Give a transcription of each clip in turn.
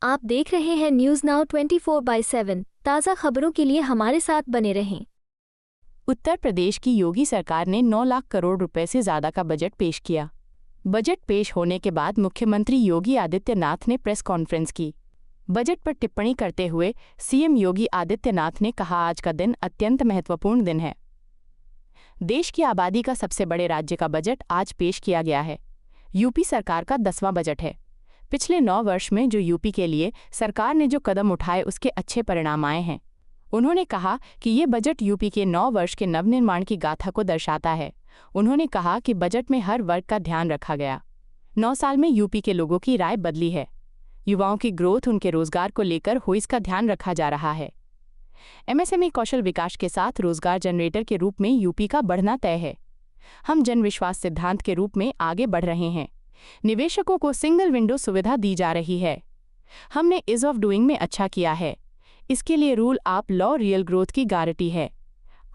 आप देख रहे हैं न्यूज नाउ 24/7। ताज़ा खबरों के लिए हमारे साथ बने रहें। उत्तर प्रदेश की योगी सरकार ने 9 लाख करोड़ रुपए से ज्यादा का बजट पेश किया। बजट पेश होने के बाद मुख्यमंत्री योगी आदित्यनाथ ने प्रेस कॉन्फ्रेंस की। बजट पर टिप्पणी करते हुए सीएम योगी आदित्यनाथ ने कहा, आज का दिन अत्यंत महत्वपूर्ण दिन है। देश की आबादी का सबसे बड़े राज्य का बजट आज पेश किया गया है। यूपी सरकार का 10वां बजट है। पिछले 9 वर्ष में जो यूपी के लिए सरकार ने जो कदम उठाए उसके अच्छे परिणाम आए हैं। उन्होंने कहा कि ये बजट यूपी के 9 वर्ष के नवनिर्माण की गाथा को दर्शाता है। उन्होंने कहा कि बजट में हर वर्ग का ध्यान रखा गया। 9 साल में यूपी के लोगों की राय बदली है। युवाओं की ग्रोथ, उनके रोजगार को लेकर हो, इसका ध्यान रखा जा रहा है। एमएसएमई कौशल विकास के साथ रोजगार जनरेटर के रूप में यूपी का बढ़ना तय है। हम जन विश्वास सिद्धांत के रूप में आगे बढ़ रहे हैं। निवेशकों को सिंगल विंडो सुविधा दी जा रही है। हमने ईज ऑफ डूइंग में अच्छा किया है। इसके लिए rule of law real growth की गारंटी है।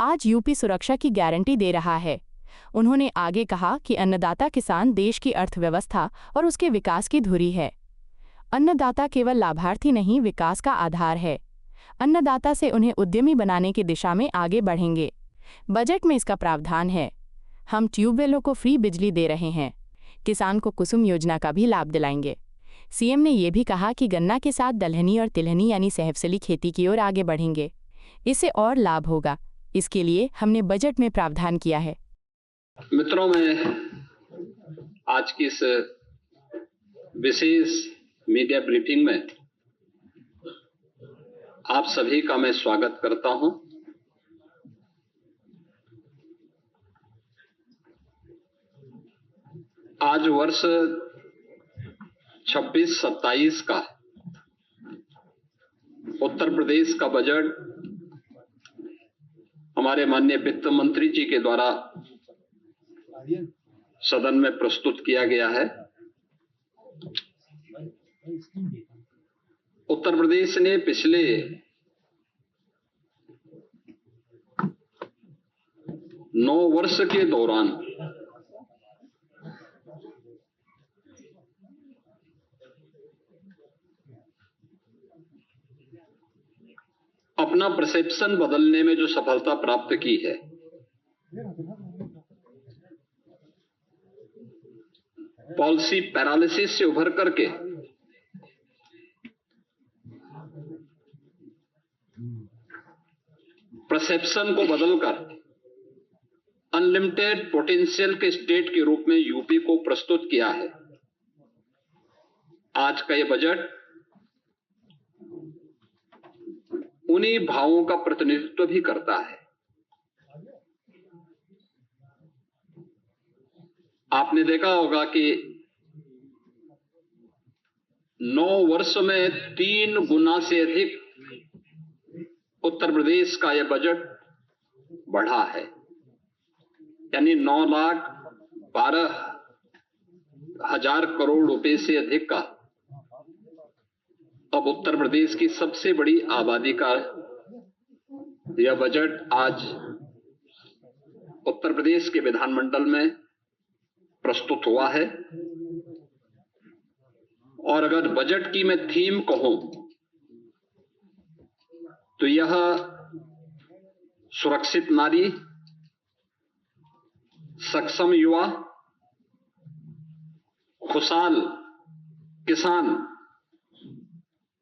आज यूपी सुरक्षा की गारंटी दे रहा है। उन्होंने आगे कहा कि अन्नदाता किसान देश की अर्थव्यवस्था और उसके विकास की धुरी है। अन्नदाता केवल लाभार्थी नहीं, विकास का आधार है। अन्नदाता से उन्हें उद्यमी बनाने की दिशा में आगे बढ़ेंगे। बजट में इसका प्रावधान है। हम ट्यूबवेलों को फ्री बिजली दे रहे हैं। किसान को कुसुम योजना का भी लाभ दिलाएंगे। सीएम ने यह भी कहा कि गन्ना के साथ दलहनी और तिलहनी यानी सहफसली खेती की ओर आगे बढ़ेंगे। इससे और लाभ होगा। इसके लिए हमने बजट में प्रावधान किया है। मित्रों, मैं आज की इस विशेष मीडिया ब्रीफिंग में आप सभी का मैं स्वागत करता हूं। आज वर्ष 26-27 का उत्तर प्रदेश का बजट हमारे माननीय वित्त मंत्री जी के द्वारा सदन में प्रस्तुत किया गया है। उत्तर प्रदेश ने पिछले 9 वर्ष के दौरान अपना परसेप्शन बदलने में जो सफलता प्राप्त की है, पॉलिसी पैरालिसिस से उभर करके परसेप्शन को बदलकर अनलिमिटेड पोटेंशियल के स्टेट के रूप में यूपी को प्रस्तुत किया है। आज का यह बजट उन्हीं भावों का प्रतिनिधित्व भी करता है। आपने देखा होगा कि 9 वर्ष में 3 गुना से अधिक उत्तर प्रदेश का यह बजट बढ़ा है। यानी 9,12,000 करोड़ रुपए से अधिक का अब उत्तर प्रदेश की सबसे बड़ी आबादी का यह बजट आज उत्तर प्रदेश के विधानमंडल में प्रस्तुत हुआ है। और अगर बजट की मैं थीम कहूं तो यह सुरक्षित नारी, सक्षम युवा, खुशहाल किसान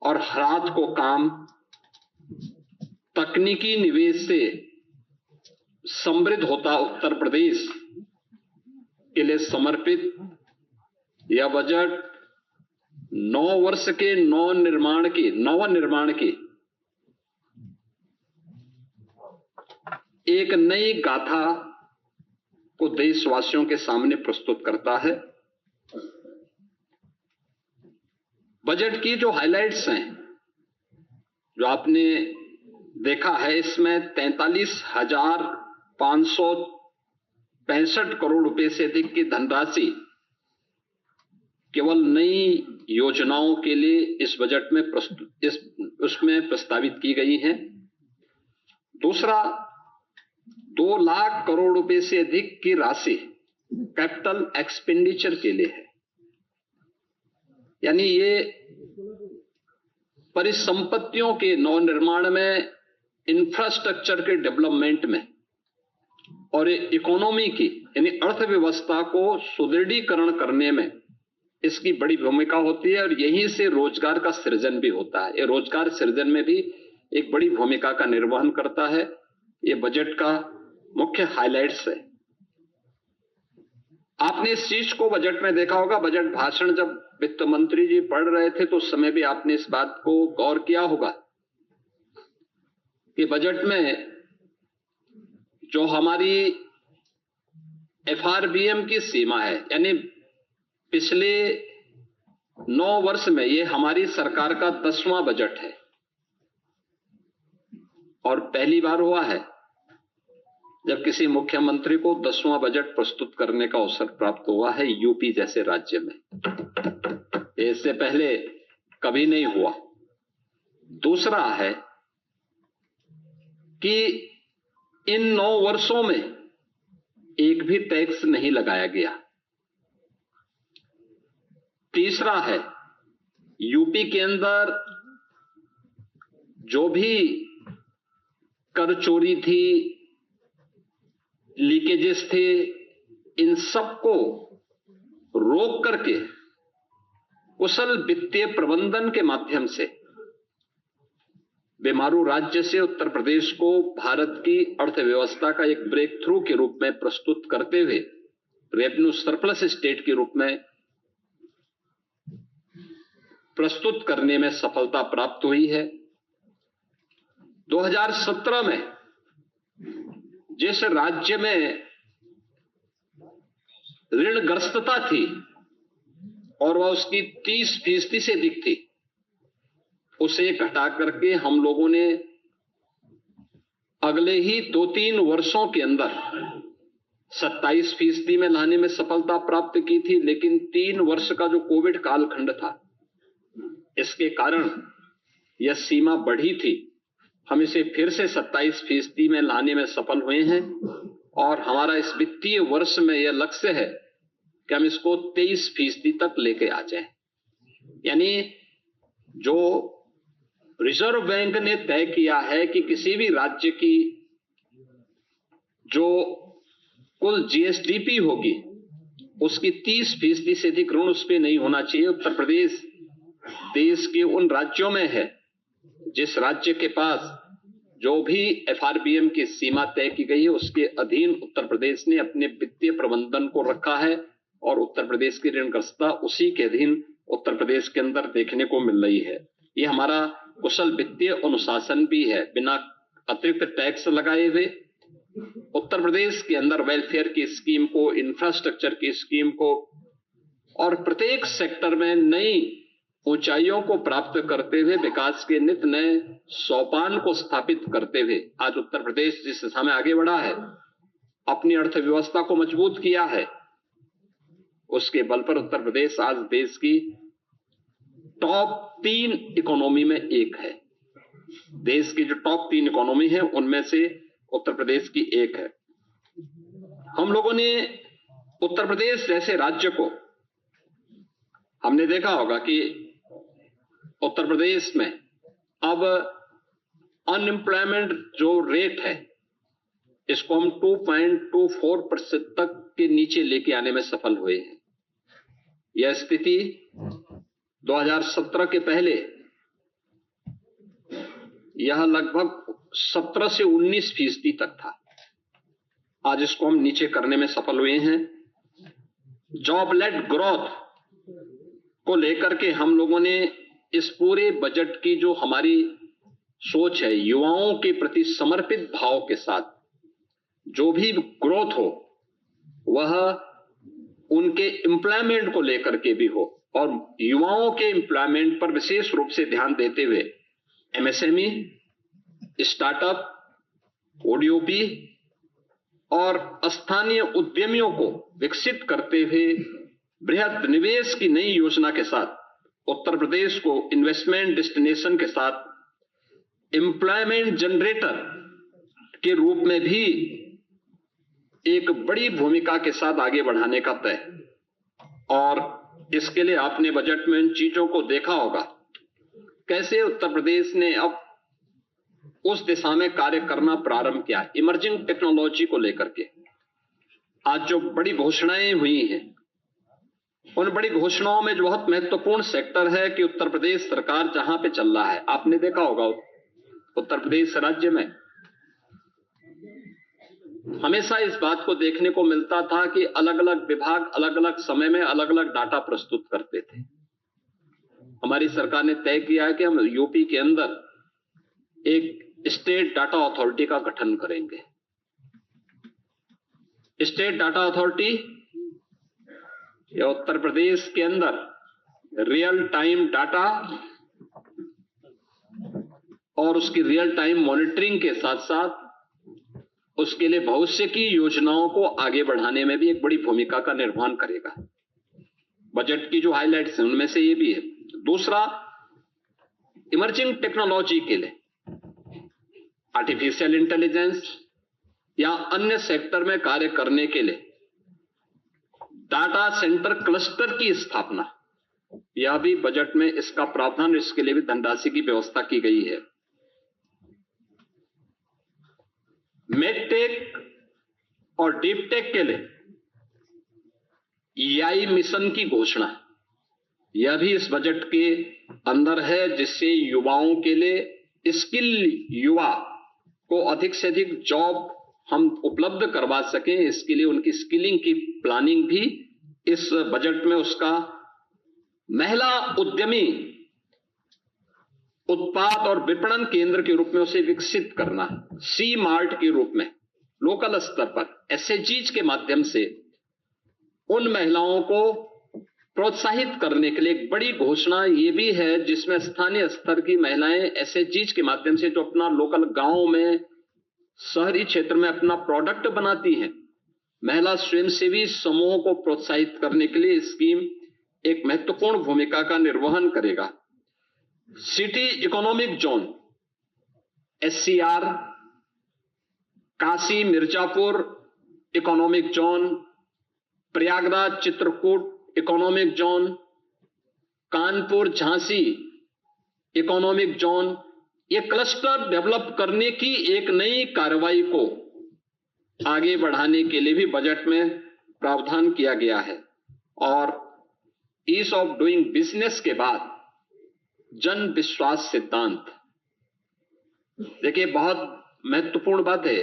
और रात को काम, तकनीकी निवेश से समृद्ध होता उत्तर प्रदेश के लिए समर्पित यह बजट 9 वर्ष के नवनिर्माण की एक नई गाथा को देशवासियों के सामने प्रस्तुत करता है। बजट की जो हाइलाइट्स हैं, जो आपने देखा है, इसमें 43,565 करोड़ रुपए से अधिक की धनराशि केवल नई योजनाओं के लिए इस बजट में उसमें प्रस्तावित की गई हैं। दूसरा, 2 लाख करोड़ रुपए से अधिक की राशि कैपिटल एक्सपेंडिचर के लिए है। यानी ये परिसंपत्तियों के नवनिर्माण में, इंफ्रास्ट्रक्चर के डेवलपमेंट में और इकोनॉमी की यानी अर्थव्यवस्था को सुदृढ़ीकरण करने में इसकी बड़ी भूमिका होती है और यहीं से रोजगार का सृजन भी होता है। ये रोजगार सृजन में भी एक बड़ी भूमिका का निर्वहन करता है। ये बजट का मुख्य हाइलाइट्स है। आपने इस चीज को बजट में देखा होगा। बजट भाषण जब वित्त मंत्री जी पढ़ रहे थे तो उस समय भी आपने इस बात को गौर किया होगा कि बजट में जो हमारी एफआरबीएम की सीमा है, यानी पिछले 9 वर्ष में ये हमारी सरकार का 10वां बजट है और पहली बार हुआ है जब किसी मुख्यमंत्री को 10वां बजट प्रस्तुत करने का अवसर प्राप्त हुआ है यूपी जैसे राज्य में। इससे पहले कभी नहीं हुआ। दूसरा है कि इन 9 वर्षों में एक भी टैक्स नहीं लगाया गया। तीसरा है यूपी के अंदर जो भी कर चोरी थी, लीकेजेस थे, इन सबको रोक करके कुशल वित्तीय प्रबंधन के माध्यम से बेमारू राज्य से उत्तर प्रदेश को भारत की अर्थव्यवस्था का एक ब्रेक थ्रू के रूप में प्रस्तुत करते हुए रेवेन्यू सरप्लस स्टेट के रूप में प्रस्तुत करने में सफलता प्राप्त हुई है। 2017 में जिस राज्य में ऋणग्रस्तता थी और वह उसकी 30% से अधिक थी, उसे घटा करके हम लोगों ने अगले ही 2-3 वर्षों के अंदर 27% में लाने में सफलता प्राप्त की थी। लेकिन 3 वर्ष का जो कोविड कालखंड था, इसके कारण यह सीमा बढ़ी थी। हम इसे फिर से 27% में लाने में सफल हुए हैं और हमारा इस वित्तीय वर्ष में यह लक्ष्य है कि हम इसको 23% तक लेके आ जाएं। यानी जो रिजर्व बैंक ने तय किया है कि किसी भी राज्य की जो कुल जीएसडीपी होगी उसकी 30% से अधिक ऋण उस पर नहीं होना चाहिए। उत्तर प्रदेश देश के उन राज्यों में है जिस राज्य के पास जो भी एफआरबीएम की सीमा तय की गई है उसके अधीन उत्तर प्रदेश ने अपने वित्तीय प्रबंधन को रखा है और उत्तर प्रदेश की ऋणग्रस्तता उसी के अधीन उत्तर प्रदेश के अंदर देखने को मिल रही है। ये हमारा कुशल वित्तीय अनुशासन भी है। बिना अतिरिक्त टैक्स लगाए हुए उत्तर प्रदेश के अंदर वेलफेयर की स्कीम को, इंफ्रास्ट्रक्चर की स्कीम को और प्रत्येक सेक्टर में नई ऊंचाइयों को प्राप्त करते हुए विकास के नित नए सोपान को स्थापित करते हुए आज उत्तर प्रदेश जिस दिशा में आगे बढ़ा है, अपनी अर्थव्यवस्था को मजबूत किया है, उसके बल पर उत्तर प्रदेश आज देश की टॉप 3 इकोनॉमी में एक है। देश की जो टॉप 3 इकोनॉमी है उनमें से उत्तर प्रदेश की एक है। हम लोगों ने उत्तर प्रदेश जैसे राज्य को, हमने देखा होगा कि उत्तर प्रदेश में अब अनएम्प्लॉयमेंट जो रेट है इसको हम 2.24% तक के नीचे लेके आने में सफल हुए हैं। यह स्थिति 2017 के पहले यह लगभग 17 से 19% तक था। आज इसको हम नीचे करने में सफल हुए हैं। जॉब लेड ग्रोथ को लेकर के हम लोगों ने इस पूरे बजट की जो हमारी सोच है, युवाओं के प्रति समर्पित भाव के साथ जो भी ग्रोथ हो वह उनके एम्प्लॉयमेंट को लेकर के भी हो और युवाओं के एम्प्लॉयमेंट पर विशेष रूप से ध्यान देते हुए एमएसएमई, स्टार्टअप, ओडीओपी और स्थानीय उद्यमियों को विकसित करते हुए बृहद निवेश की नई योजना के साथ उत्तर प्रदेश को इन्वेस्टमेंट डेस्टिनेशन के साथ एम्प्लॉयमेंट जनरेटर के रूप में भी एक बड़ी भूमिका के साथ आगे बढ़ाने का तय। और इसके लिए आपने बजट में इन चीजों को देखा होगा कैसे उत्तर प्रदेश ने अब उस दिशा में कार्य करना प्रारंभ किया, इमर्जिंग टेक्नोलॉजी को लेकर के आज जो बड़ी घोषणाएं हुई हैं, उन बड़ी घोषणाओं में जो बहुत महत्वपूर्ण सेक्टर है कि उत्तर प्रदेश सरकार जहां पे चल रहा है, आपने देखा होगा उत्तर प्रदेश राज्य में हमेशा इस बात को देखने को मिलता था कि अलग अलग विभाग अलग अलग समय में अलग अलग डाटा प्रस्तुत करते थे। हमारी सरकार ने तय किया है कि हम यूपी के अंदर एक स्टेट डाटा अथॉरिटी का गठन करेंगे। स्टेट डाटा अथॉरिटी या उत्तर प्रदेश के अंदर रियल टाइम डाटा और उसकी रियल टाइम मॉनिटरिंग के साथ साथ उसके लिए भविष्य की योजनाओं को आगे बढ़ाने में भी एक बड़ी भूमिका का निर्वहन करेगा। बजट की जो हाइलाइट्स हैं उनमें से ये भी है। दूसरा, इमर्जिंग टेक्नोलॉजी के लिए आर्टिफिशियल इंटेलिजेंस या अन्य सेक्टर में कार्य करने के लिए डाटा सेंटर क्लस्टर की स्थापना, यह भी बजट में इसका प्रावधान, इसके लिए भी धनराशि की व्यवस्था की गई है। मेडटेक और डीपटेक के लिए EI मिशन की घोषणा, यह भी इस बजट के अंदर है, जिससे युवाओं के लिए स्किल युवा को अधिक से अधिक जॉब हम उपलब्ध करवा सकें। इसके लिए उनकी स्किलिंग की प्लानिंग भी इस बजट में, उसका महिला उद्यमी उत्पाद और विपणन केंद्र के रूप में उसे विकसित करना, सी मार्ट के रूप में लोकल स्तर पर SHGs के माध्यम से उन महिलाओं को प्रोत्साहित करने के लिए एक बड़ी घोषणा ये भी है, जिसमें स्थानीय स्तर की महिलाएं SHGs के माध्यम से जो अपना लोकल गांव में, शहरी क्षेत्र में अपना प्रोडक्ट बनाती हैं, महिला स्वयंसेवी समूहों को प्रोत्साहित करने के लिए स्कीम एक महत्वपूर्ण भूमिका का निर्वहन करेगा। City economic zone SCR, Kashi Mirzapur economic zone, Prayagraj Chitrakoot economic zone, Kanpur Jhansi economic zone, ये क्लस्टर डेवलप करने की एक नई कार्रवाई को आगे बढ़ाने के लिए भी बजट में प्रावधान किया गया है। और ईज ऑफ डूइंग बिजनेस के बाद जन विश्वास सिद्धांत, देखिए बहुत महत्वपूर्ण बात है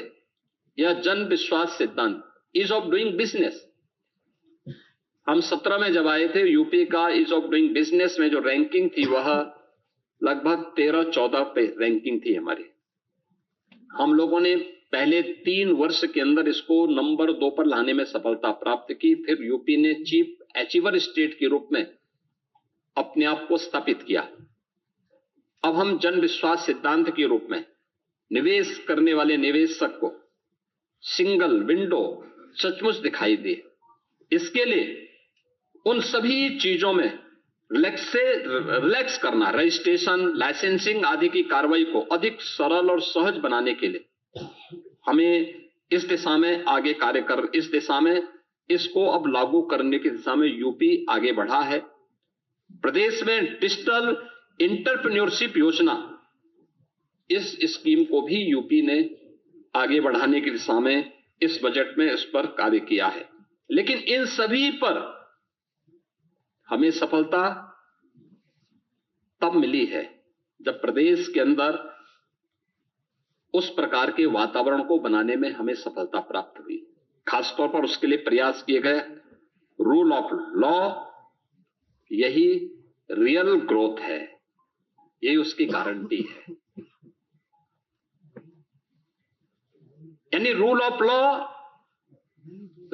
यह जन विश्वास सिद्धांत, ईज ऑफ डूइंग बिजनेस। हम 17 में जब आए थे, यूपी का ईज ऑफ डूइंग बिजनेस में जो रैंकिंग थी वह लगभग 13-14 पे रैंकिंग थी हमारी। हम लोगों ने पहले 3 वर्ष के अंदर इसको नंबर 2 पर लाने में सफलता प्राप्त की। फिर यूपी ने चीफ अचीवर स्टेट के रूप में अपने आप को स्थापित किया। अब हम जन विश्वास सिद्धांत के रूप में निवेश करने वाले निवेशक को सिंगल विंडो सचमुच दिखाई दे, इसके लिए उन सभी चीजों में रिलैक्स करना, रजिस्ट्रेशन, लाइसेंसिंग आदि की कार्रवाई को अधिक सरल और सहज बनाने के लिए हमें इस दिशा में आगे कार्य कर, इस दिशा में इसको अब लागू करने की दिशा में यूपी आगे बढ़ा है। प्रदेश में डिजिटल एंटरप्रेन्योरशिप योजना, इस स्कीम को भी यूपी ने आगे बढ़ाने की दिशा में इस बजट में इस पर कार्य किया है। लेकिन इन सभी पर हमें सफलता तब मिली है जब प्रदेश के अंदर उस प्रकार के वातावरण को बनाने में हमें सफलता प्राप्त हुई। खासतौर पर उसके लिए प्रयास किए गए रूल ऑफ लॉ, यही रियल ग्रोथ है, यही उसकी गारंटी है। यानी rule of law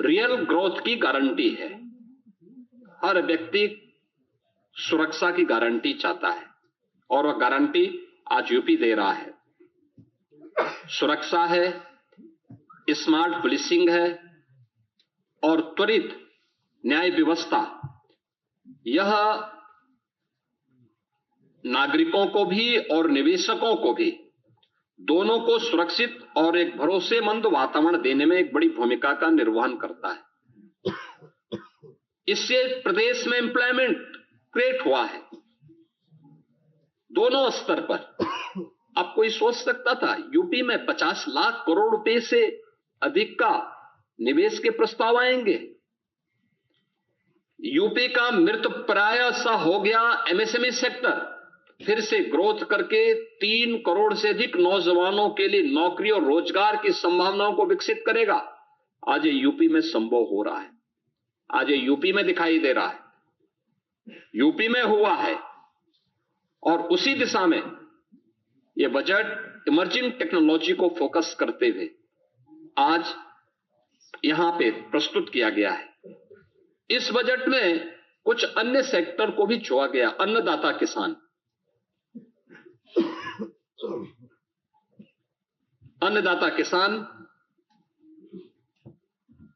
real growth की गारंटी है। हर व्यक्ति सुरक्षा की गारंटी चाहता है और वह गारंटी आज यूपी दे रहा है। सुरक्षा है, स्मार्ट पुलिसिंग है और त्वरित न्याय व्यवस्था, यह नागरिकों को भी और निवेशकों को भी, दोनों को सुरक्षित और एक भरोसेमंद वातावरण देने में एक बड़ी भूमिका का निर्वहन करता है। इससे प्रदेश में एम्प्लॉयमेंट क्रिएट हुआ है। दोनों स्तर पर। अब कोई सोच सकता था यूपी में 50 लाख करोड़ रुपए से अधिक का निवेश के प्रस्ताव आएंगे? यूपी का मृत प्राय सा हो गया एमएसएमई सेक्टर, फिर से ग्रोथ करके 3 करोड़ से अधिक नौजवानों के लिए नौकरी और रोजगार की संभावनाओं को विकसित करेगा। आज ये यूपी में संभव हो रहा है, आज ये यूपी में दिखाई दे रहा है, यूपी में हुआ है। और उसी दिशा में ये बजट इमर्जिंग टेक्नोलॉजी को फोकस करते हुए आज यहां पे प्रस्तुत किया गया है। इस बजट में कुछ अन्य सेक्टर को भी छुआ गया। अन्नदाता किसान, अन्नदाता किसान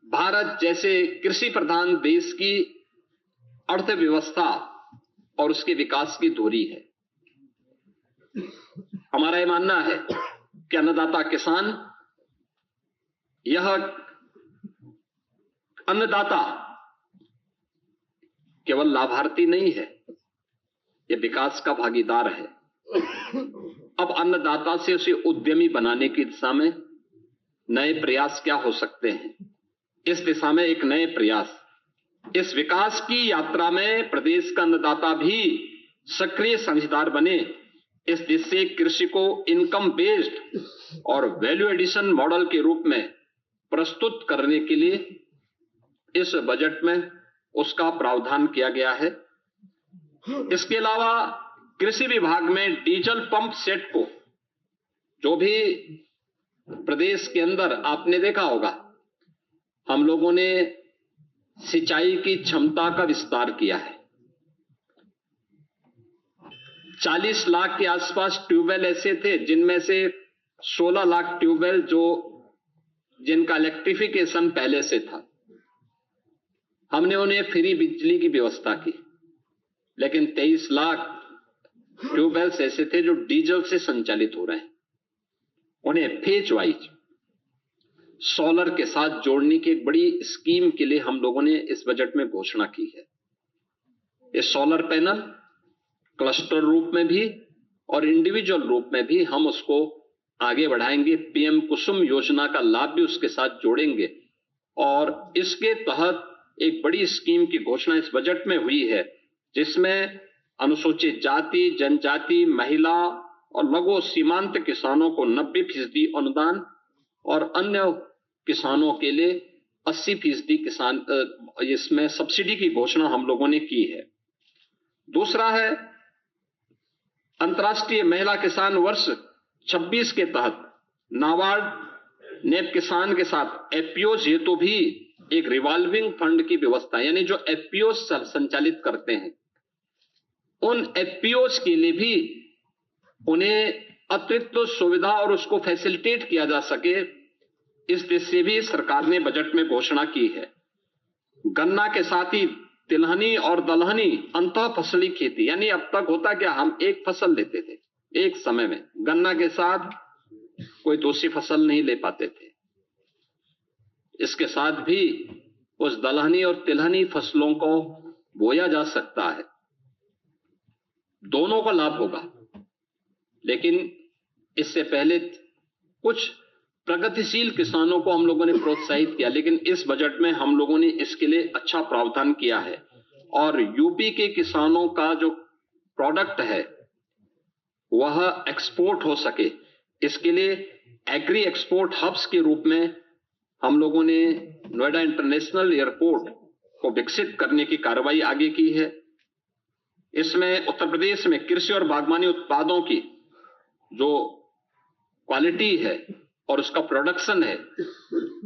भारत जैसे कृषि प्रधान देश की अर्थव्यवस्था और उसके विकास की धुरी है। हमारा यह मानना है कि अन्नदाता किसान, यह अन्नदाता केवल लाभार्थी नहीं है, यह विकास का भागीदार है। अब अन्नदाता से उसे उद्यमी बनाने की दिशा में नए प्रयास क्या हो सकते हैं? इस दिशा में एक नए प्रयास, इस विकास की यात्रा में प्रदेश का अन्नदाता भी सक्रिय साझेदार बने। इस दिशा से कृषि को इनकम बेस्ड और वैल्यू एडिशन मॉडल के रूप में प्रस्तुत करने के लिए इस बजट में उसका प्रावधान किया गया है। इसके अलावा कृषि विभाग में डीजल पंप सेट को, जो भी प्रदेश के अंदर आपने देखा होगा, हम लोगों ने सिंचाई की क्षमता का विस्तार किया है। 40 लाख के आसपास ट्यूबवेल ऐसे थे जिनमें से 16 लाख ट्यूबवेल जिनका इलेक्ट्रिफिकेशन पहले से था, हमने उन्हें फ्री बिजली की व्यवस्था की। लेकिन 23 लाख ट्यूबवेल्स ऐसे थे जो डीजल से संचालित हो रहे हैं, उन्हें फेज वाइज सोलर के साथ जोड़ने की एक बड़ी स्कीम के लिए हम लोगों ने इस बजट में घोषणा की है। ये सोलर पैनल क्लस्टर रूप में भी और इंडिविजुअल रूप में भी हम उसको आगे बढ़ाएंगे। पीएम कुसुम योजना का लाभ भी उसके साथ जोड़ेंगे और इसके तहत एक बड़ी स्कीम की घोषणा इस बजट में हुई है, जिसमें अनुसूचित जाति, जनजाति, महिला और लघु सीमांत किसानों को 90% अनुदान और अन्य किसानों के लिए 80% किसान इसमें सब्सिडी की घोषणा हम लोगों ने की है। दूसरा है अंतर्राष्ट्रीय महिला किसान वर्ष 26 के तहत नाबार्ड ने किसान के साथ एफपीओज हेतु भी एक रिवॉल्विंग फंड की व्यवस्था, यानी जो एफपीओज संचालित करते हैं उन एफपीओज के लिए भी उन्हें अतिरिक्त सुविधा और उसको फैसिलिटेट किया जा सके, इस दिशा से भी सरकार ने बजट में घोषणा की है। गन्ना के साथ ही तिलहनी और दलहनी अंतः फसली खेती, यानी अब तक होता क्या, हम एक फसल लेते थे एक समय में, गन्ना के साथ कोई दूसरी फसल नहीं ले पाते थे। इसके साथ भी उस दलहनी और तिलहनी फसलों को बोया जा सकता है, दोनों का लाभ होगा। लेकिन इससे पहले कुछ प्रगतिशील किसानों को हम लोगों ने प्रोत्साहित किया, लेकिन इस बजट में हम लोगों ने इसके लिए अच्छा प्रावधान किया है और यूपी के किसानों का जो प्रोडक्ट है वह एक्सपोर्ट हो सके, इसके लिए एग्री एक्सपोर्ट हब्स के रूप में हम लोगों ने नोएडा इंटरनेशनल एयरपोर्ट को विकसित करने की कार्रवाई आगे की है। इसमें उत्तर प्रदेश में कृषि और बागवानी उत्पादों की जो क्वालिटी है और उसका प्रोडक्शन है,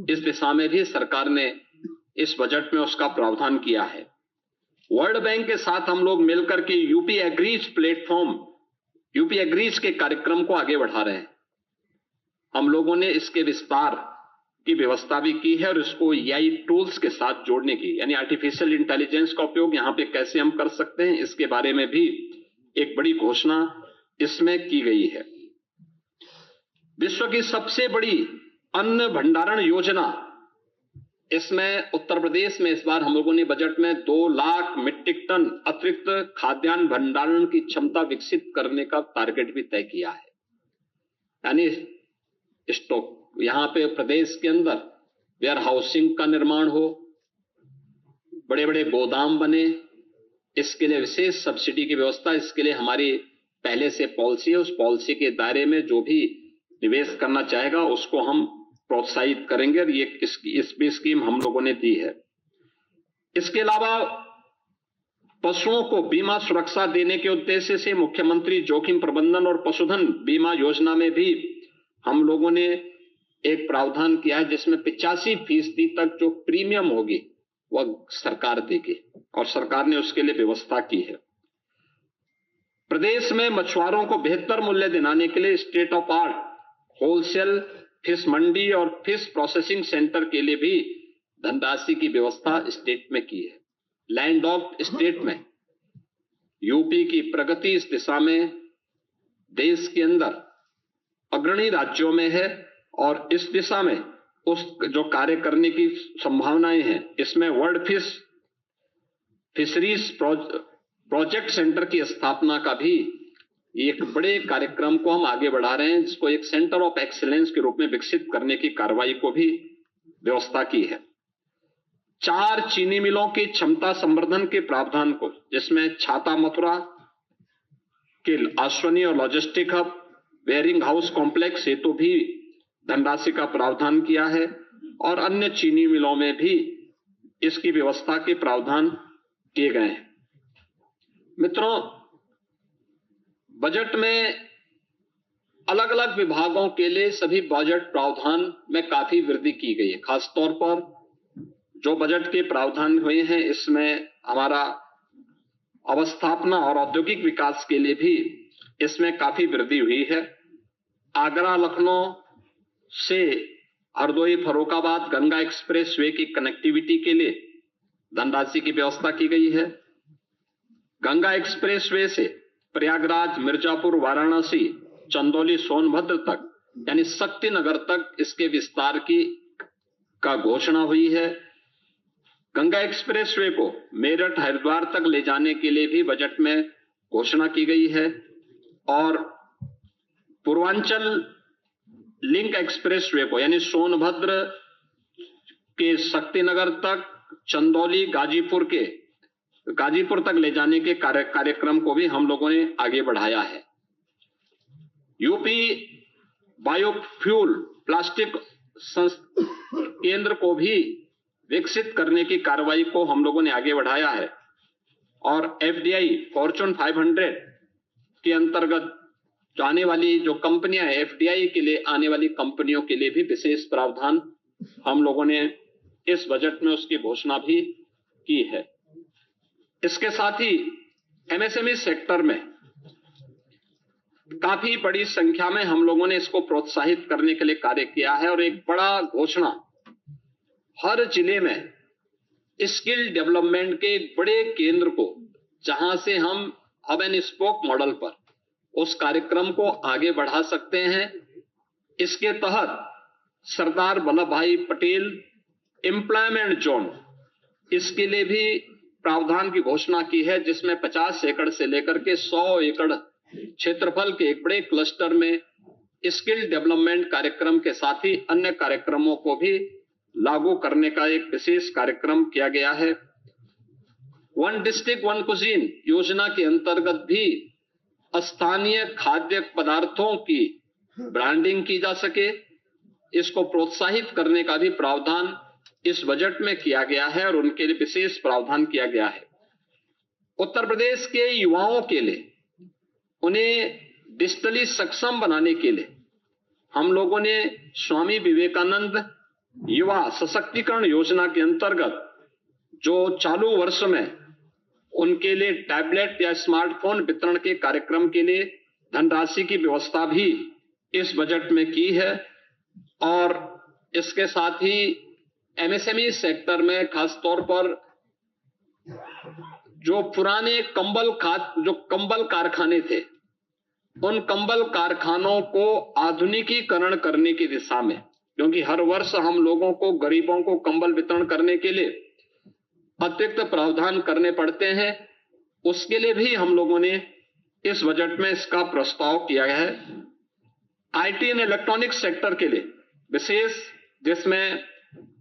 इस दिशा में भी सरकार ने इस बजट में उसका प्रावधान किया है। वर्ल्ड बैंक के साथ हम लोग मिलकर के UP agrees platform, UP agrees के कार्यक्रम को आगे बढ़ा रहे हैं। हम लोगों ने इसके विस्तार की व्यवस्था भी की है और इसको एआई टूल्स के साथ जोड़ने की, यानी आर्टिफिशियल इंटेलिजेंस का उपयोग यहां पे कैसे हम कर सकते हैं, इसके बारे में भी एक बड़ी घोषणा इसमें की गई है। विश्व की सबसे बड़ी अन्न भंडारण योजना इसमें उत्तर प्रदेश में इस बार हम लोगों ने बजट में 2 लाख मीट्रिक टन अतिरिक्त खाद्यान्न भंडारण की क्षमता विकसित करने का टारगेट भी तय किया है। यानी स्टॉक यहां पे प्रदेश के अंदर वेयर हाउसिंग का निर्माण हो, बड़े बड़े गोदाम बने, इसके लिए विशेष सब्सिडी की व्यवस्था, इसके लिए हमारी पहले से पॉलिसी है। उस पॉलिसी के दायरे में जो भी निवेश करना चाहेगा उसको हम प्रोत्साहित करेंगे और ये इस भी स्कीम हम लोगों ने दी है। इसके अलावा पशुओं को बीमा सुरक्षा देने के उद्देश्य से मुख्यमंत्री जोखिम प्रबंधन और पशुधन बीमा योजना में भी हम लोगों ने एक प्रावधान किया है जिसमें 85% तक जो प्रीमियम होगी वह सरकार देगी और सरकार ने उसके लिए व्यवस्था की है। प्रदेश में मछुआरों को बेहतर मूल्य दिलाने के लिए state of art wholesale fish मंडी और फिश प्रोसेसिंग सेंटर के लिए भी धनराशि की व्यवस्था स्टेट में की है। लैंड ऑफ स्टेट में यूपी की प्रगति इस दिशा में देश के अंदर अग्रणी राज्यों में है और इस दिशा में उस जो कार्य करने की संभावनाएं हैं, इसमें वर्ल्ड फिशरीज प्रोजेक्ट सेंटर की स्थापना का भी एक बड़े कार्यक्रम को हम आगे बढ़ा रहे हैं, जिसको एक सेंटर ऑफ एक्सीलेंस के रूप में विकसित करने की कार्रवाई को भी व्यवस्था की है। 4 चीनी मिलों की क्षमता संवर्धन के प्रावधान को, जिसमें छाता मथुरा के अश्वनी और logistic hub wearing house complex हेतु भी धनराशि का प्रावधान किया है और अन्य चीनी मिलों में भी इसकी व्यवस्था के प्रावधान किए गए हैं। मित्रों, बजट में अलग अलग विभागों के लिए सभी बजट प्रावधान में काफी वृद्धि की गई है। खासतौर पर जो बजट के प्रावधान हुए हैं इसमें हमारा अवस्थापना और औद्योगिक विकास के लिए भी इसमें काफी वृद्धि हुई है। आगरा लखनऊ से हरदोई फर्रुखाबाद गंगा एक्सप्रेस वे की कनेक्टिविटी के लिए धनराशि की व्यवस्था की गई है। गंगा एक्सप्रेस वे से प्रयागराज, मिर्जापुर, वाराणसी, चंदौली, सोनभद्र तक यानी शक्ति नगर तक इसके विस्तार का घोषणा हुई है। गंगा एक्सप्रेस वे को मेरठ, हरिद्वार तक ले जाने के लिए भी बजट में घोषणा की गई है और पूर्वांचल लिंक एक्सप्रेस वे को यानी सोनभद्र के शक्तिनगर तक, चंदौली, गाजीपुर तक ले जाने के कार्यक्रम को भी हम लोगों ने आगे बढ़ाया है। यूपी बायोफ्यूल प्लास्टिक केंद्र को भी विकसित करने की कार्रवाई को हम लोगों ने आगे बढ़ाया है और एफडीआई फॉर्च्यून 500 के अंतर्गत आने वाली जो कंपनियां हैं, एफडीआई के लिए आने वाली कंपनियों के लिए भी विशेष प्रावधान हम लोगों ने इस बजट में उसकी घोषणा भी की है। इसके साथ ही एमएसएमई सेक्टर में काफी बड़ी संख्या में हम लोगों ने इसको प्रोत्साहित करने के लिए कार्य किया है और एक बड़ा घोषणा हर जिले में स्किल डेवलपमेंट के एक बड़े केंद्र को, जहां से हम हब एंड स्पोक मॉडल पर उस कार्यक्रम को आगे बढ़ा सकते हैं। इसके तहत सरदार वल्लभ भाई पटेल एम्प्लॉयमेंट जोन, इसके लिए भी प्रावधान की घोषणा की है, जिसमें 50 एकड़ से लेकर के 100 एकड़ क्षेत्रफल के एक बड़े क्लस्टर में स्किल डेवलपमेंट कार्यक्रम के साथ ही अन्य कार्यक्रमों को भी लागू करने का एक विशेष कार्यक्रम किया गया है। 1 डिस्ट्रिक्ट 1 कुजीन योजना के अंतर्गत भी स्थानीय खाद्य पदार्थों की ब्रांडिंग की जा सके, इसको प्रोत्साहित करने का भी प्रावधान इस बजट में किया गया है और उनके लिए विशेष प्रावधान किया गया है। उत्तर प्रदेश के युवाओं के लिए उन्हें डिजिटली सक्षम बनाने के लिए हम लोगों ने स्वामी विवेकानंद युवा सशक्तिकरण योजना के अंतर्गत जो चालू वर्ष में उनके लिए टैबलेट या स्मार्टफोन वितरण के कार्यक्रम के लिए धनराशि की व्यवस्था भी इस बजट में की है और इसके साथ ही एमएसएमई सेक्टर में खासतौर पर जो पुराने कंबल कारखाने थे, उन कंबल कारखानों को आधुनिकीकरण करने की दिशा में क्योंकि हर वर्ष हम लोगों को, गरीबों को कंबल वितरण करने के लिए अतिरिक्त प्रावधान करने पड़ते हैं। उसके लिए भी हम लोगों ने इस बजट में इसका प्रस्ताव किया है। आईटी एंड इलेक्ट्रॉनिक्स सेक्टर के लिए विशेष, जिसमें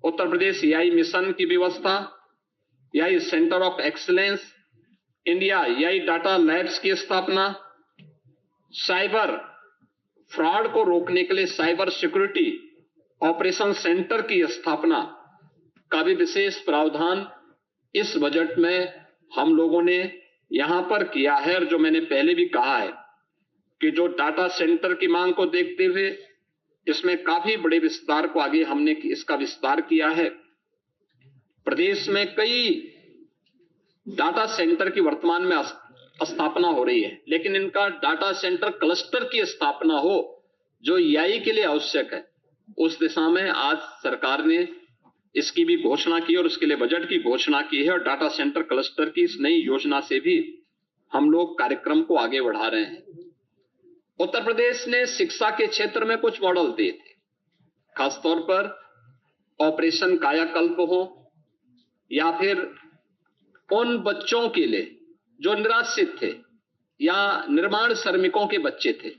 उत्तर प्रदेश एआई मिशन की व्यवस्था, AI centre of excellence, India AI data labs की स्थापना, साइबर फ्रॉड को रोकने के लिए साइबर सिक्योरिटी ऑपरेशन सेंटर की स्थापना का भी विशेष प्रावधान इस बजट में हम लोगों ने यहां पर किया है। और जो मैंने पहले भी कहा है कि जो डाटा सेंटर की मांग को देखते हुए इसमें काफी बड़े विस्तार को आगे हमने इसका विस्तार किया है। प्रदेश में कई डाटा सेंटर की वर्तमान में स्थापना हो रही है, लेकिन इनका डाटा सेंटर क्लस्टर की स्थापना हो जो एआई के लिए आवश्यक है, उस दिशा में आज सरकार ने इसकी भी घोषणा की और उसके लिए बजट की घोषणा की है। और डाटा सेंटर क्लस्टर की इस नई योजना से भी हम लोग कार्यक्रम को आगे बढ़ा रहे हैं। उत्तर प्रदेश ने शिक्षा के क्षेत्र में कुछ मॉडल दिए थे, खासतौर पर ऑपरेशन कायाकल्प हो या फिर उन बच्चों के लिए जो निराश्रित थे या निर्माण श्रमिकों के बच्चे थे,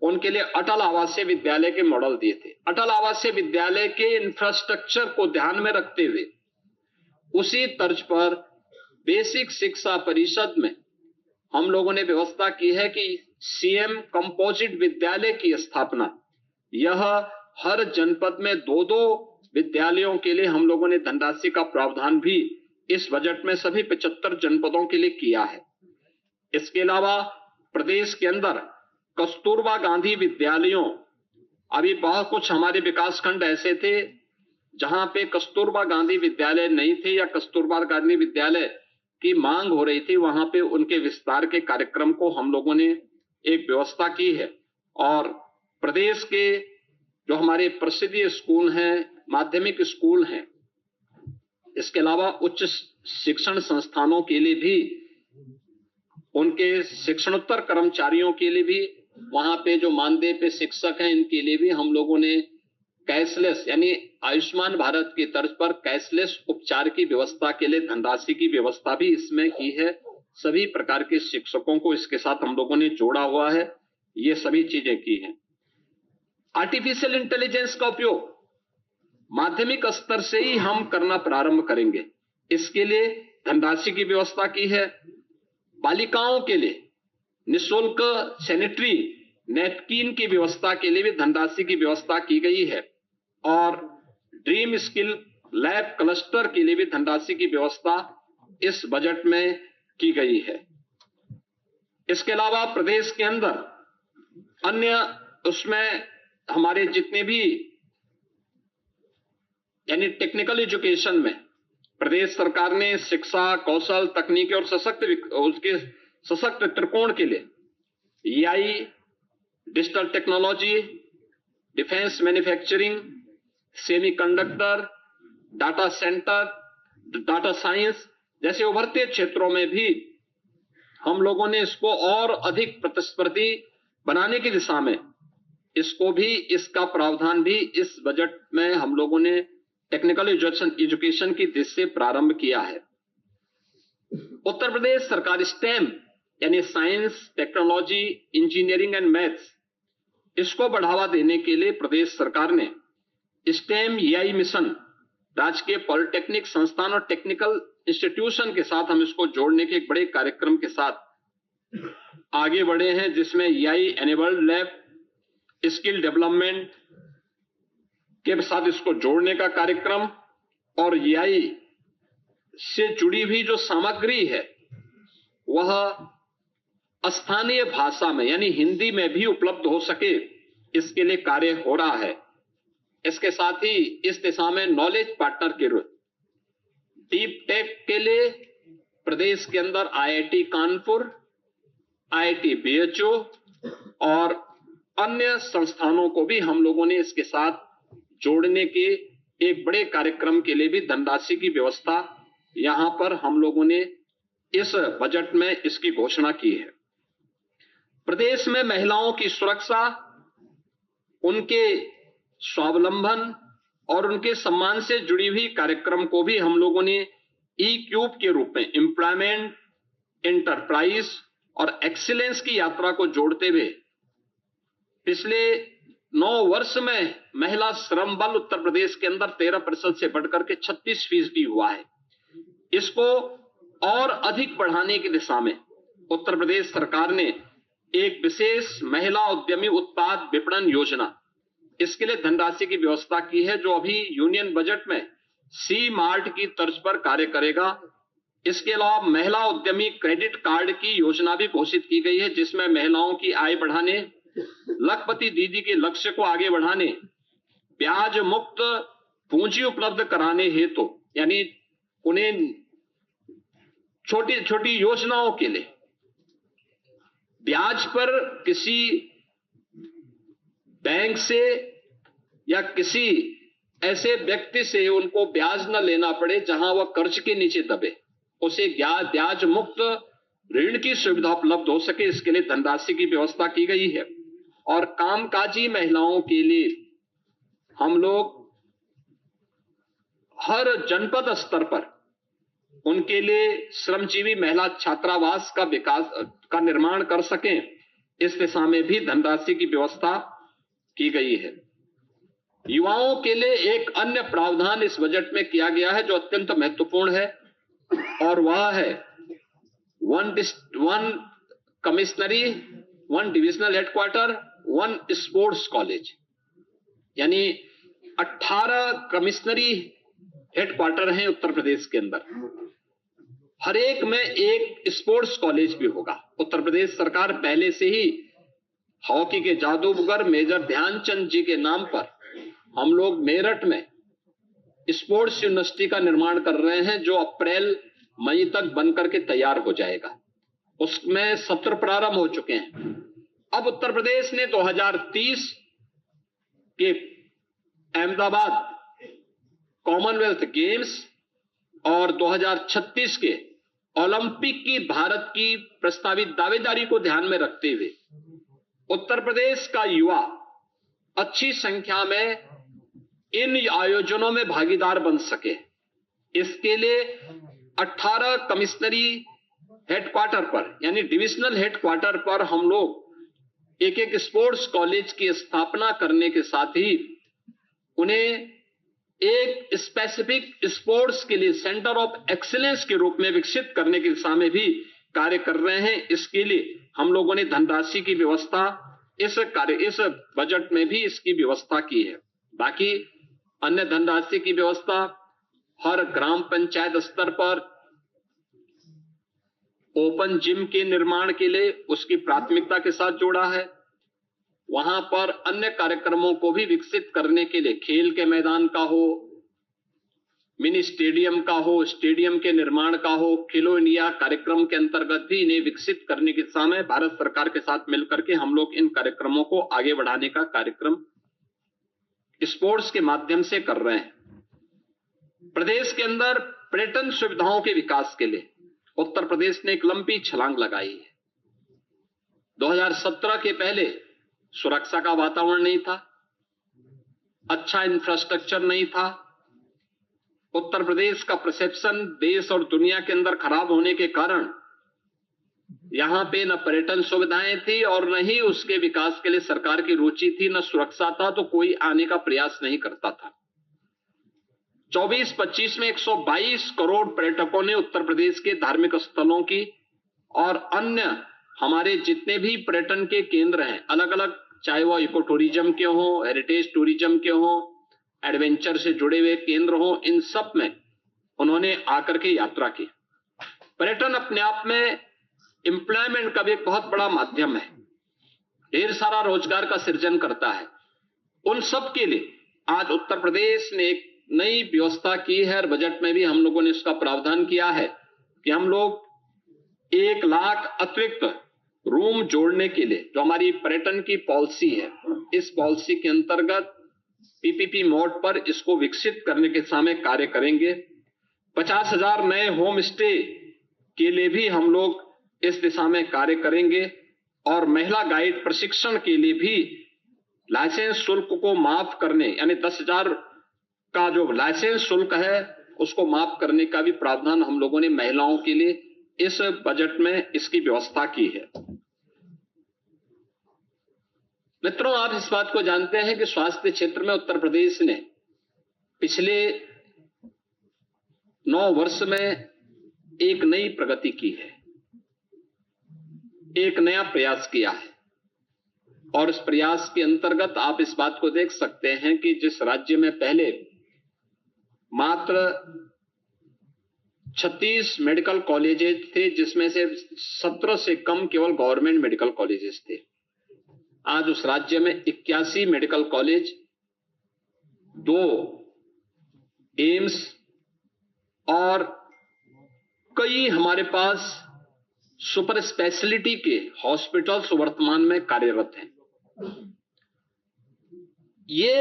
उनके लिए अटल आवासीय विद्यालय के मॉडल दिए थे। अटल आवासीय विद्यालय के इंफ्रास्ट्रक्चर को ध्यान में रखते हुए उसी तर्ज पर बेसिक शिक्षा परिषद में हम लोगों ने व्यवस्था की है कि सीएम कंपोजिट विद्यालय की स्थापना, यह हर जनपद में 2-2 विद्यालयों के लिए हम लोगों ने धनराशि का प्रावधान भी इस बजट में सभी 75 जनपदों के लिए किया है। इसके अलावा प्रदेश के अंदर कस्तूरबा गांधी विद्यालयों, अभी बहुत कुछ हमारे विकासखंड ऐसे थे जहां पे कस्तूरबा गांधी विद्यालय नहीं थे या कस्तूरबा गांधी विद्यालय की मांग हो रही थी, वहां पे उनके विस्तार के कार्यक्रम को हम लोगों ने एक व्यवस्था की है। और प्रदेश के जो हमारे प्रसिद्ध स्कूल हैं, माध्यमिक स्कूल हैं, इसके अलावा उच्च शिक्षण संस्थानों के लिए भी, उनके शिक्षणोत्तर कर्मचारियों के लिए भी, वहां पे जो मानदेय पे शिक्षक हैं, इनके लिए भी हम लोगों ने कैशलेस यानी आयुष्मान भारत की तर्ज पर कैशलेस उपचार की व्यवस्था के लिए धनराशि की व्यवस्था भी इसमें की है। सभी प्रकार के शिक्षकों को इसके साथ हम लोगों ने जोड़ा हुआ है, ये सभी चीजें की हैं। आर्टिफिशियल इंटेलिजेंस का उपयोग माध्यमिक स्तर से ही हम करना प्रारंभ करेंगे, इसके लिए धनराशि की व्यवस्था की है। बालिकाओं के लिए निःशुल्क सैनिटरी नैपकिन की व्यवस्था के लिए भी धनराशि की व्यवस्था की गई है और ड्रीम स्किल लैब क्लस्टर के लिए भी धनराशि की व्यवस्था इस बजट में की गई है। इसके अलावा प्रदेश के अंदर अन्य उसमें हमारे जितने भी यानी टेक्निकल एजुकेशन में प्रदेश सरकार ने शिक्षा, कौशल, तकनीकी और सशक्त त्रिकोण के लिए AI, digital technology, defence manufacturing, semiconductor, data centre, data science जैसे उभरते क्षेत्रों में भी हम लोगों ने इसको और अधिक प्रतिस्पर्धी बनाने की दिशा में इसको भी, इसका प्रावधान भी इस बजट में हम लोगों ने टेक्निकल एजुकेशन की दिशा से प्रारंभ किया है। उत्तर प्रदेश सरकार स्टेम यानी science, technology, engineering and maths, इसको बढ़ावा देने के लिए प्रदेश सरकार ने स्टेम एआई मिशन, राजकीय पॉलिटेक्निक संस्थान और टेक्निकल इंस्टीट्यूशन के साथ हम इसको जोड़ने के एक बड़े कार्यक्रम के साथ आगे बढ़े हैं, जिसमें AI enabled lab, skill development के साथ इसको जोड़ने का कार्यक्रम और एआई से जुड़ी हुई जो सामग्री है वह स्थानीय भाषा में यानी हिंदी में भी उपलब्ध हो सके, इसके लिए कार्य हो रहा है। इसके साथ ही इस दिशा में नॉलेज पार्टनर के रूप डीप टेक के लिए प्रदेश के अंदर आईआईटी कानपुर, आईआईटी बीएचयू और अन्य संस्थानों को भी हम लोगों ने इसके साथ जोड़ने के एक बड़े कार्यक्रम के लिए भी धनराशि की व्यवस्था यहां पर हम लोगों ने इस बजट में इसकी घोषणा की है। प्रदेश में महिलाओं की सुरक्षा, उनके स्वावलंबन और उनके सम्मान से जुड़ी हुई कार्यक्रम को भी हम लोगों ने ई-क्यूब के रूप में एम्प्लॉयमेंट, एंटरप्राइज और एक्सीलेंस की यात्रा को जोड़ते हुए पिछले 9 वर्ष में महिला श्रम बल उत्तर प्रदेश के अंदर 13% से बढ़कर के 36% हुआ है। इसको और अधिक बढ़ाने की दिशा में उत्तर प्रदेश सरकार ने एक विशेष महिला उद्यमी उत्पाद विपणन योजना, इसके लिए धनराशि की व्यवस्था की है, जो अभी यूनियन बजट में सी मार्ट की तर्ज पर कार्य करेगा। इसके अलावा महिला उद्यमी क्रेडिट कार्ड की योजना भी घोषित की गई है, जिसमें महिलाओं की आय बढ़ाने, लखपति दीदी के लक्ष्य को आगे बढ़ाने, ब्याज मुक्त पूंजी उपलब्ध कराने हेतु यानी उन्हें छोटी छोटी योजनाओं के लिए ब्याज पर किसी बैंक से या किसी ऐसे व्यक्ति से उनको ब्याज न लेना पड़े जहां वह कर्ज के नीचे दबे, उसे ब्याज मुक्त ऋण की सुविधा उपलब्ध हो सके, इसके लिए धनराशि की व्यवस्था की गई है। और कामकाजी महिलाओं के लिए हम लोग हर जनपद स्तर पर उनके लिए श्रमजीवी महिला छात्रावास का विकास का निर्माण कर सकें, इस दिशा में भी धनराशि की व्यवस्था की गई है। युवाओं के लिए एक अन्य प्रावधान इस बजट में किया गया है जो अत्यंत महत्वपूर्ण है, और वह है one commissionery, one divisional headquarter, one sports college, यानी 18 कमिश्नरी हेडक्वार्टर हैं उत्तर प्रदेश के अंदर। हर एक में एक स्पोर्ट्स कॉलेज भी होगा। उत्तर प्रदेश सरकार पहले से ही हॉकी के जादूगर मेजर ध्यानचंद जी के नाम पर हम लोग मेरठ में स्पोर्ट्स यूनिवर्सिटी का निर्माण कर रहे हैं, जो अप्रैल मई तक बनकर के तैयार हो जाएगा। उसमें सत्र प्रारंभ हो चुके हैं। अब उत्तर प्रदेश ने 2030 के अहमदाबाद कॉमनवेल्थ गेम्स और 2036 के ओलंपिक की भारत की प्रस्तावित दावेदारी को ध्यान में रखते हुए उत्तर प्रदेश का युवा अच्छी संख्या में इन आयोजनों में भागीदार बन सके, इसके लिए 18 कमिश्नरी हेडक्वार्टर पर यानी डिविजनल हेडक्वार्टर पर हम लोग एक एक स्पोर्ट्स कॉलेज की स्थापना करने के साथ ही उन्हें एक स्पेसिफिक स्पोर्ट्स के लिए सेंटर ऑफ एक्सीलेंस के रूप में विकसित करने की दिशा में भी कार्य कर रहे हैं। इसके लिए हम लोगों ने धनराशि की व्यवस्था इस बजट में भी इसकी व्यवस्था की है। बाकी अन्य धनराशि की व्यवस्था हर ग्राम पंचायत स्तर पर ओपन जिम के निर्माण के लिए उसकी प्राथमिकता के साथ जोड़ा है। वहां पर अन्य कार्यक्रमों को भी विकसित करने के लिए खेल के मैदान का हो, मिनी स्टेडियम का हो, स्टेडियम के निर्माण का हो, खेलो इंडिया कार्यक्रम के अंतर्गत भी इन्हें विकसित करने की दिशा में भारत सरकार के साथ मिलकर के हम लोग इन कार्यक्रमों को आगे बढ़ाने का कार्यक्रम स्पोर्ट्स के माध्यम से कर रहे हैं। प्रदेश के अंदर पर्यटन सुविधाओं के विकास के लिए उत्तर प्रदेश ने एक लंबी छलांग लगाई है। 2017 के पहले सुरक्षा का वातावरण नहीं था, अच्छा इंफ्रास्ट्रक्चर नहीं था। उत्तर प्रदेश का परसेप्शन देश और दुनिया के अंदर खराब होने के कारण यहां पे न पर्यटन सुविधाएं थी और न ही उसके विकास के लिए सरकार की रुचि थी, न सुरक्षा था, तो कोई आने का प्रयास नहीं करता था। 24-25 में 122 करोड़ पर्यटकों ने उत्तर प्रदेश के धार्मिक स्थलों की और अन्य हमारे जितने भी पर्यटन के केंद्र हैं अलग अलग, चाहे वो इको टूरिज्म के हो, हेरिटेज टूरिज्म के हो, एडवेंचर से जुड़े हुए केंद्र हो, इन सब में उन्होंने आकर के यात्रा की। पर्यटन अपने आप में एम्प्लॉयमेंट का भी एक बहुत बड़ा माध्यम है, ढेर सारा रोजगार का सृजन करता है। उन सब के लिए आज उत्तर प्रदेश ने एक नई व्यवस्था की है और बजट में भी हम लोगों ने इसका प्रावधान किया है कि हम लोग 1 लाख अतिरिक्त रूम जोड़ने के लिए जो हमारी पर्यटन की पॉलिसी है, इस पॉलिसी के अंतर्गत पीपीपी मोड पर इसको विकसित करने के सामने कार्य करेंगे। 50,000 नए होम स्टे के लिए भी हम लोग इस दिशा में कार्य करेंगे और महिला गाइड प्रशिक्षण के लिए भी लाइसेंस शुल्क को माफ करने, यानी 10,000 का जो लाइसेंस शुल्क है उसको माफ करने का भी प्रावधान हम लोगों ने महिलाओं के लिए इस बजट में इसकी व्यवस्था की है। मित्रों, आप इस बात को जानते हैं कि स्वास्थ्य क्षेत्र में उत्तर प्रदेश ने पिछले 9 वर्ष में एक नई प्रगति की है, एक नया प्रयास किया है। और इस प्रयास के अंतर्गत आप इस बात को देख सकते हैं कि जिस राज्य में पहले मात्र 36 मेडिकल कॉलेजेस थे, जिसमें से 17 से कम केवल गवर्नमेंट मेडिकल कॉलेजेस थे, आज उस राज्य में 81 मेडिकल कॉलेज, 2 एम्स और कई हमारे पास सुपर स्पेशलिटी के हॉस्पिटल्स वर्तमान में कार्यरत हैं। ये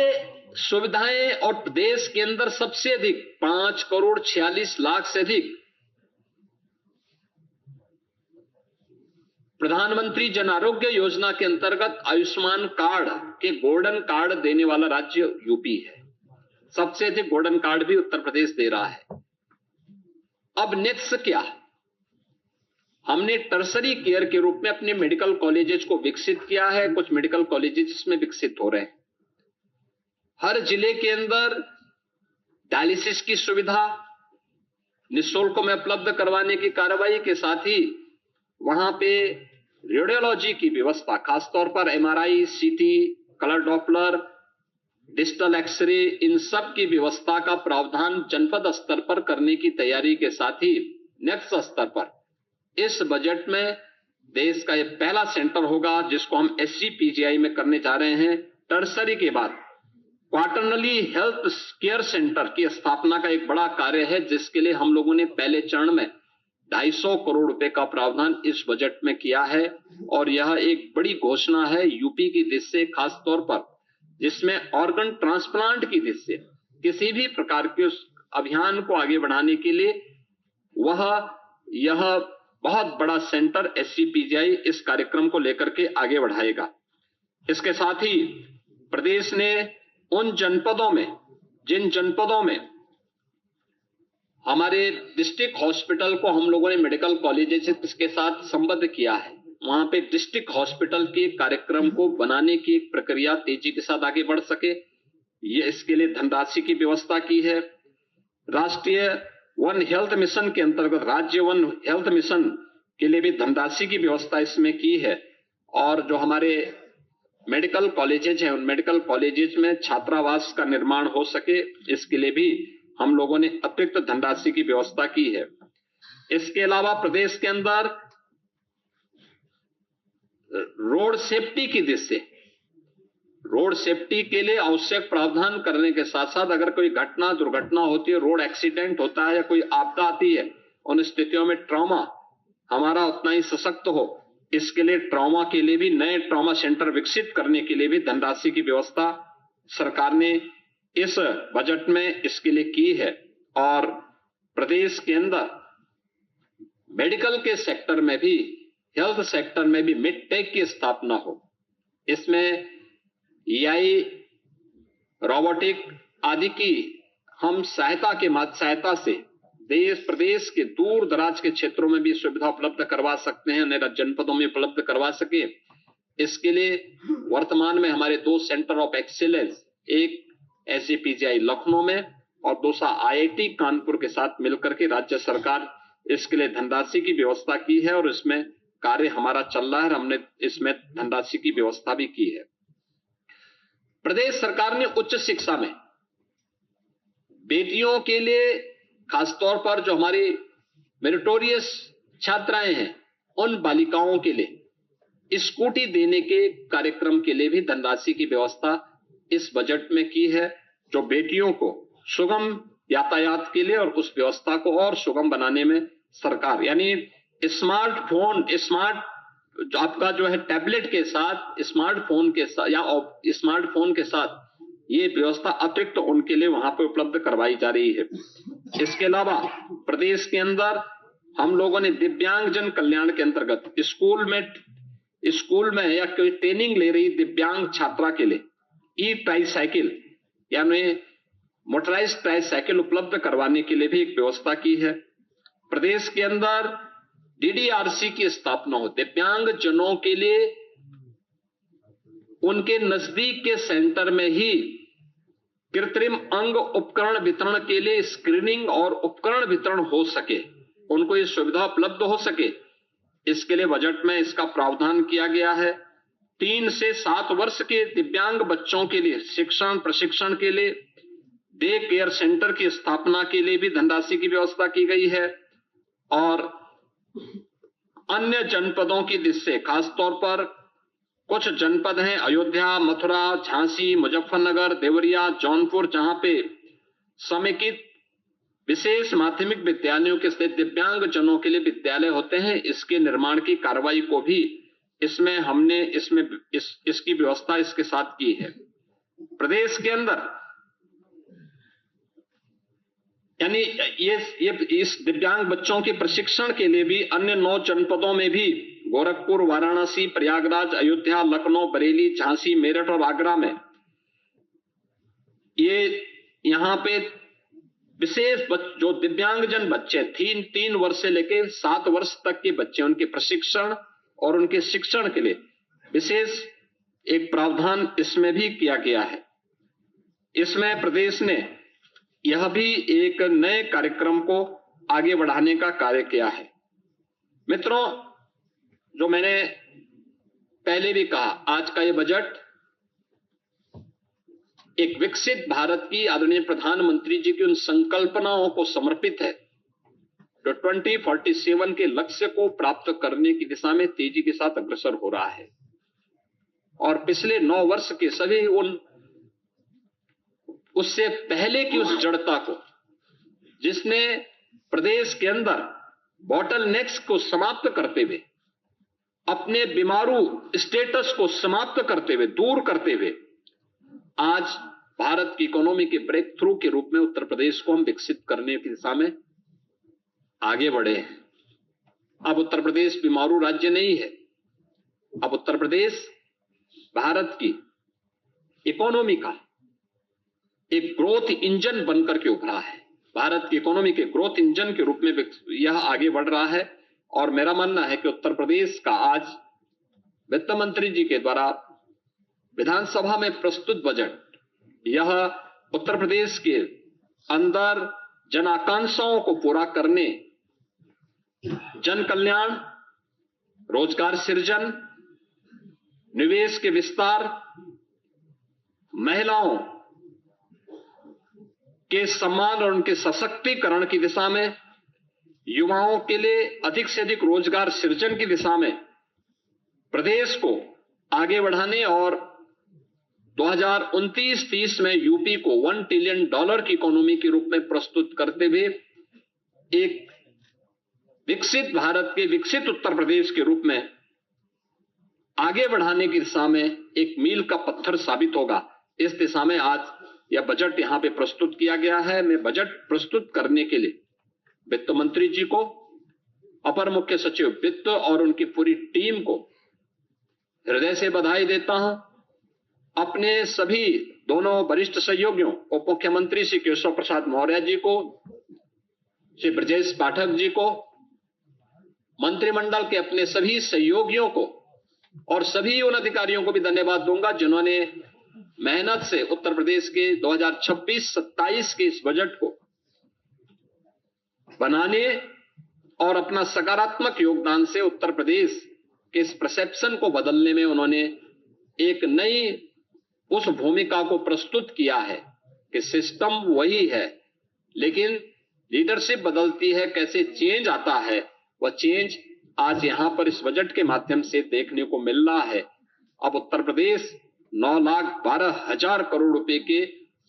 सुविधाएं और प्रदेश के अंदर सबसे अधिक 5,46,00,000 से अधिक प्रधानमंत्री जन आरोग्य योजना के अंतर्गत आयुष्मान कार्ड के गोल्डन कार्ड देने वाला राज्य यूपी है। सबसे अधिक गोल्डन कार्ड भी उत्तर प्रदेश दे रहा है। अब नेक्स्ट क्या? हमने टर्सरी केयर के रूप में अपने मेडिकल कॉलेजेस को विकसित किया है। कुछ मेडिकल कॉलेजेस इसमें विकसित हो रहे हैं। हर जिले के अंदर डायलिसिस की सुविधा निःशुल्क में उपलब्ध करवाने की कार्रवाई के साथ ही वहां पे रेडियोलॉजी की व्यवस्था, खासतौर पर एमआरआई, सीटी, कलर डॉपलर, डिजिटल एक्सरे, इन सब की व्यवस्था का प्रावधान जनपद स्तर पर करने की तैयारी के साथ ही नेक्स्ट स्तर पर इस बजट में देश का यह पहला सेंटर होगा जिसको हम SCPGI में करने जा रहे हैं। टर्सरी के बाद क्वार्टरली हेल्थ केयर सेंटर की स्थापना का एक बड़ा कार्य है, जिसके लिए हम लोगों ने पहले चरण में 250 करोड़ रुपए का प्रावधान इस बजट में किया है। और यह एक बड़ी घोषणा है यूपी की दृष्टि से, खास तौर पर जिसमें ऑर्गन ट्रांसप्लांट की दृष्टि से किसी भी प्रकार के उस अभियान को आगे बढ़ाने के लिए यह बहुत बड़ा सेंटर SCPGI इस कार्यक्रम को लेकर के आगे बढ़ाएगा। इसके साथ ही प्रदेश ने उन जनपदों में, जिन जनपदों में हमारे डिस्ट्रिक्ट हॉस्पिटल को हम लोगों ने मेडिकल कॉलेजेस के साथ संबद्ध किया है, वहां पे डिस्ट्रिक्ट हॉस्पिटल के कार्यक्रम को बनाने की एक प्रक्रिया तेजी के साथ आगे बढ़ सके, ये इसके लिए धनराशि की व्यवस्था की है। राष्ट्रीय वन हेल्थ मिशन के अंतर्गत राज्य वन हेल्थ मिशन के लिए भी धनराशि की व्यवस्था इसमें की है। और जो हमारे मेडिकल कॉलेजेज हैं, उन मेडिकल कॉलेजेज में छात्रावास का निर्माण हो सके, इसके लिए भी हम लोगों ने अतिरिक्त धनराशि की व्यवस्था की है। इसके अलावा प्रदेश के अंदर रोड सेफ्टी की दृष्टि से, रोड सेफ्टी के लिए आवश्यक प्रावधान करने के साथ साथ अगर कोई घटना दुर्घटना होती है, रोड एक्सीडेंट होता है या कोई आपदा आती है, उन स्थितियों में ट्रॉमा हमारा उतना ही सशक्त हो, इसके लिए ट्रॉमा के लिए भी नए ट्रॉमा सेंटर विकसित करने के लिए भी धनराशि की व्यवस्था सरकार ने इस बजट में इसके लिए की है। और प्रदेश के अंदर मेडिकल के सेक्टर में भी, हेल्थ सेक्टर में भी मिडटेक की स्थापना हो। इसमें AI, रोबोटिक आदि की हम सहायता से देश प्रदेश के दूर दराज के क्षेत्रों में भी सुविधा उपलब्ध करवा सकते हैं, नए जनपदों में उपलब्ध करवा सके। इसके लिए वर्तमान में हमारे 2 सेंटर ऑफ एक्सीलेंस, एक SCPGI लखनऊ में और दूसरा IIT कानपुर के साथ मिलकर के राज्य सरकार इसके लिए धनराशि की व्यवस्था की है और इसमें कार्य हमारा चल रहा है। हमने इसमें धनराशि की व्यवस्था भी की है। प्रदेश सरकार ने उच्च शिक्षा में बेटियों के लिए, खासतौर पर जो हमारी मेरिटोरियस छात्राएं हैं, उन बालिकाओं के लिए स्कूटी देने के कार्यक्रम के लिए भी धनराशि की व्यवस्था इस बजट में की है, जो बेटियों को सुगम यातायात के लिए और उस व्यवस्था को और सुगम बनाने में सरकार, यानी स्मार्टफोन, आपका जो है टैबलेट के साथ, स्मार्टफोन के साथ या स्मार्टफोन के साथ ये व्यवस्था अतिरिक्त उनके लिए वहां पे उपलब्ध करवाई जा रही है। इसके अलावा प्रदेश के अंदर हम लोगों ने दिव्यांग जन कल्याण के अंतर्गत स्कूल में या कोई ट्रेनिंग ले रही दिव्यांग छात्रा के लिए ई ट्राईसाइकिल यानी मोटराइज्ड ट्राईसाइकिल उपलब्ध करवाने के लिए भी एक व्यवस्था की है। प्रदेश के अंदर डीडीआरसी की स्थापना हो, दिव्यांग जनों के लिए उनके नजदीक के सेंटर में ही कृत्रिम अंग उपकरण वितरण के लिए स्क्रीनिंग और उपकरण वितरण हो सके, उनको ये सुविधा उपलब्ध हो सके, इसके लिए बजट में इसका प्रावधान किया गया है। 3 से 7 वर्ष के दिव्यांग बच्चों के लिए शिक्षण प्रशिक्षण के लिए डे केयर सेंटर की स्थापना के लिए भी धनराशि की व्यवस्था की गई है। और अन्य जनपदों की दृष्टि खासतौर पर कुछ जनपद हैं अयोध्या, मथुरा, झांसी, मुजफ्फरनगर, देवरिया, जौनपुर, जहां पे समेकित विशेष माध्यमिक विद्यालयों के स्थित दिव्यांग जनों के लिए विद्यालय होते हैं, इसके निर्माण की कार्रवाई को भी इसमें हमने इसकी व्यवस्था इसके साथ की है। प्रदेश के अंदर यानी ये इस दिव्यांग बच्चों के प्रशिक्षण के लिए भी अन्य 9 जनपदों में भी गोरखपुर, वाराणसी, प्रयागराज, अयोध्या, लखनऊ, बरेली, झांसी, मेरठ और आगरा में ये यहां पे विशेष जो दिव्यांगजन बच्चे 3 वर्ष से लेकर 7 वर्ष तक के बच्चे, उनके प्रशिक्षण और उनके शिक्षण के लिए विशेष एक प्रावधान इसमें भी किया गया है। इसमें प्रदेश ने यह भी एक नए कार्यक्रम को आगे बढ़ाने का कार्य किया है। मित्रों, जो मैंने पहले भी कहा, आज का यह बजट एक विकसित भारत की आदरणीय प्रधानमंत्री जी की उन संकल्पनाओं को समर्पित है जो 2047 के लक्ष्य को प्राप्त करने की दिशा में तेजी के साथ अग्रसर हो रहा है। और पिछले 9 वर्ष के सभी उससे पहले की उस जड़ता को, जिसने प्रदेश के अंदर बॉटलनेक्स को समाप्त करते हुए, अपने बीमारू स्टेटस को समाप्त करते हुए, दूर करते हुए, आज भारत की इकोनॉमी के ब्रेक थ्रू के रूप में उत्तर प्रदेश को हम विकसित करने की दिशा में आगे बढ़े हैं। अब उत्तर प्रदेश बीमारू राज्य नहीं है। अब उत्तर प्रदेश भारत की इकोनॉमी का एक ग्रोथ इंजन बनकर के उभरा है। भारत की इकोनॉमी के ग्रोथ इंजन के रूप में यह आगे बढ़ रहा है। और मेरा मानना है कि उत्तर प्रदेश का आज वित्त मंत्री जी के द्वारा विधानसभा में प्रस्तुत बजट, यह उत्तर प्रदेश के अंदर जन आकांक्षाओं को पूरा करने, जन कल्याण, रोजगार सृजन, निवेश के विस्तार, महिलाओं के सम्मान और उनके सशक्तिकरण की दिशा में, युवाओं के लिए अधिक से अधिक रोजगार सृजन की दिशा में प्रदेश को आगे बढ़ाने और 2029-30 में यूपी को $1 ट्रिलियन की इकोनॉमी के रूप में प्रस्तुत करते हुए एक विकसित भारत के विकसित उत्तर प्रदेश के रूप में आगे बढ़ाने की दिशा में एक मील का पत्थर साबित होगा। इस दिशा में आज यह बजट यहां पे प्रस्तुत किया गया है। मैं बजट प्रस्तुत करने के लिए वित्त मंत्री जी को, अपर मुख्य सचिव वित्त और उनकी पूरी टीम को हृदय से बधाई देता हूं। अपने सभी दोनों वरिष्ठ सहयोगियों, उप मुख्यमंत्री श्री केशव प्रसाद मौर्य जी को, श्री ब्रजेश पाठक जी को, मंत्रिमंडल के अपने सभी सहयोगियों को और सभी उन अधिकारियों को भी धन्यवाद दूंगा जिन्होंने मेहनत से उत्तर प्रदेश के 2026-27 के इस बजट को बनाने और अपना सकारात्मक योगदान से उत्तर प्रदेश के इस परसेप्शन को बदलने में उन्होंने एक नई उस भूमिका को प्रस्तुत किया है कि सिस्टम वही है लेकिन लीडरशिप बदलती है, कैसे चेंज आता है, वह चेंज आज यहां पर इस बजट के माध्यम से देखने को मिल रहा है। अब उत्तर प्रदेश 9,12,000 करोड़ रुपए के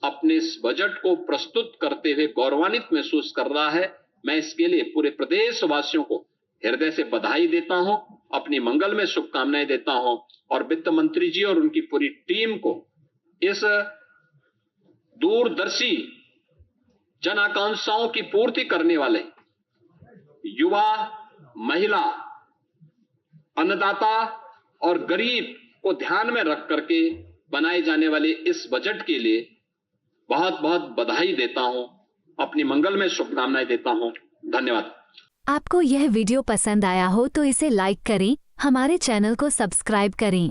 अपने इस बजट को प्रस्तुत करते हुए गौरवान्वित महसूस कर रहा है। मैं इसके लिए पूरे प्रदेशवासियों को हृदय से बधाई देता हूं, अपनी मंगल में शुभकामनाएं देता हूं और वित्त मंत्री जी और उनकी पूरी टीम को इस दूरदर्शी जन आकांक्षाओं की पूर्ति करने वाले युवा, महिला, अन्नदाता और गरीब को ध्यान में रख करके बनाए जाने वाले इस बजट के लिए बहुत बहुत बधाई देता हूं, अपनी मंगलमय शुभकामनाएं देता हूं। धन्यवाद। आपको यह वीडियो पसंद आया हो तो इसे लाइक करें, हमारे चैनल को सब्सक्राइब करें।